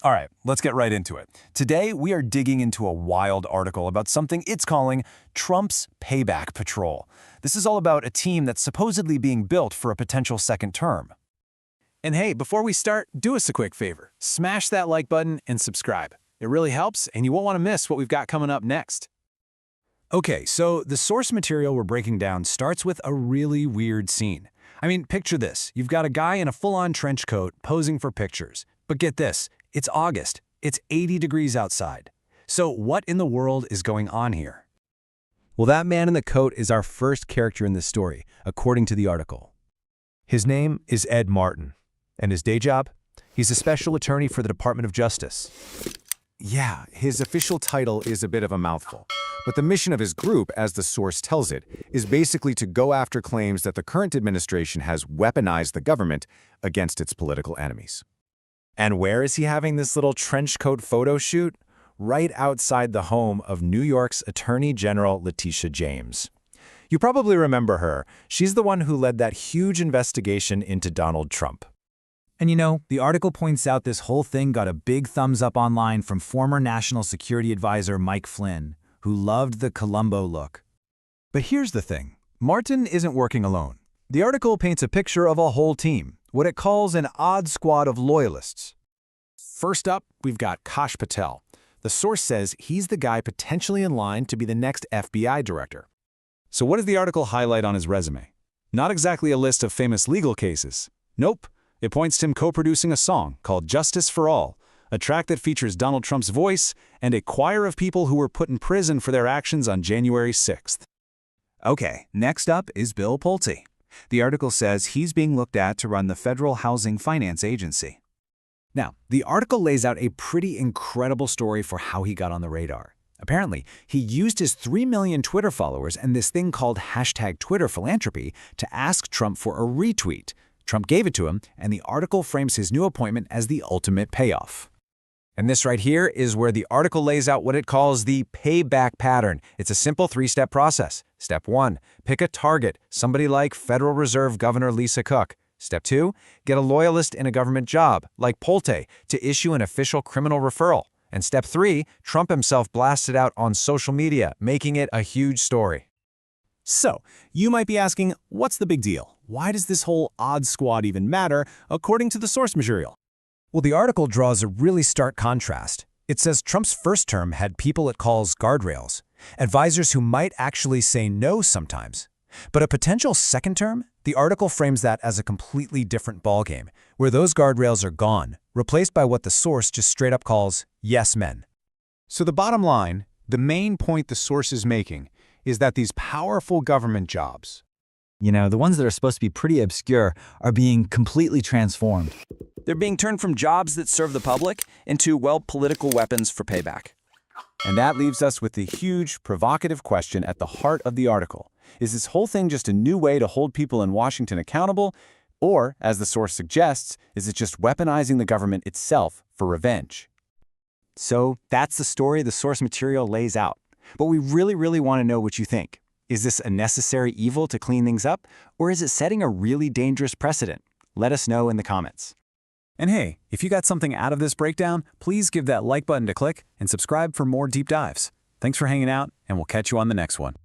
All right, let's get right into it. Today, we are digging into a wild article about something it's calling Trump's Payback Patrol. This is all about a team that's supposedly being built for a potential second term. And hey, before we start, do us a quick favor. Smash that like button and subscribe. It really helps, and you won't want to miss what we've got coming up next. Okay, so the source material we're breaking down starts with a really weird scene. I mean, picture this. You've got a guy in a full-on trench coat posing for pictures. But get this, it's August. It's 80 degrees outside. So what in the world is going on here? Well, that man in the coat is our first character in this story, according to the article. His name is Ed Martin, and his day job? He's a special attorney for the Department of Justice. Yeah, his official title is a bit of a mouthful, but the mission of his group, as the source tells it, is basically to go after claims that the current administration has weaponized the government against its political enemies. And where is he having this little trench coat photo shoot? Right outside the home of New York's Attorney General Letitia James. You probably remember her. She's the one who led that huge investigation into Donald Trump. And you know, the article points out this whole thing got a big thumbs up online from former National Security Advisor Mike Flynn, who loved the Columbo look. But here's the thing. Martin isn't working alone. The article paints a picture of a whole team, what it calls an odd squad of loyalists. First up, we've got Kash Patel. The source says he's the guy potentially in line to be the next FBI director. So what does the article highlight on his resume? Not exactly a list of famous legal cases. Nope. It points to him co-producing a song called Justice for All, a track that features Donald Trump's voice and a choir of people who were put in prison for their actions on January 6th. Okay, next up is Bill Pulte. The article says he's being looked at to run the Federal Housing Finance Agency. Now, the article lays out a pretty incredible story for how he got on the radar. Apparently, he used his 3 million Twitter followers and this thing called #TwitterPhilanthropy to ask Trump for a retweet. Trump gave it to him, and the article frames his new appointment as the ultimate payoff. And this right here is where the article lays out what it calls the payback pattern. It's a simple 3-step process. Step 1, pick a target, somebody like Federal Reserve Governor Lisa Cook. Step 2, get a loyalist in a government job, like Pulte, to issue an official criminal referral. And step 3, Trump himself blasted out on social media, making it a huge story. So, you might be asking, what's the big deal? Why does this whole odd squad even matter, according to the source material? Well, the article draws a really stark contrast. It says Trump's first term had people it calls guardrails, advisors who might actually say no sometimes. But a potential second term, the article frames that as a completely different ballgame, where those guardrails are gone, replaced by what the source just straight up calls yes men. So the bottom line, the main point the source is making, is that these powerful government jobs, you know, the ones that are supposed to be pretty obscure, are being completely transformed. They're being turned from jobs that serve the public into, well, political weapons for payback. And that leaves us with the huge, provocative question at the heart of the article. Is this whole thing just a new way to hold people in Washington accountable? Or, as the source suggests, is it just weaponizing the government itself for revenge? So that's the story the source material lays out. But we really want to know what you think. Is this a necessary evil to clean things up, or is it setting a really dangerous precedent? Let us know in the comments. And hey, if you got something out of this breakdown, please give that like button to click and subscribe for more deep dives. Thanks for hanging out, and we'll catch you on the next one.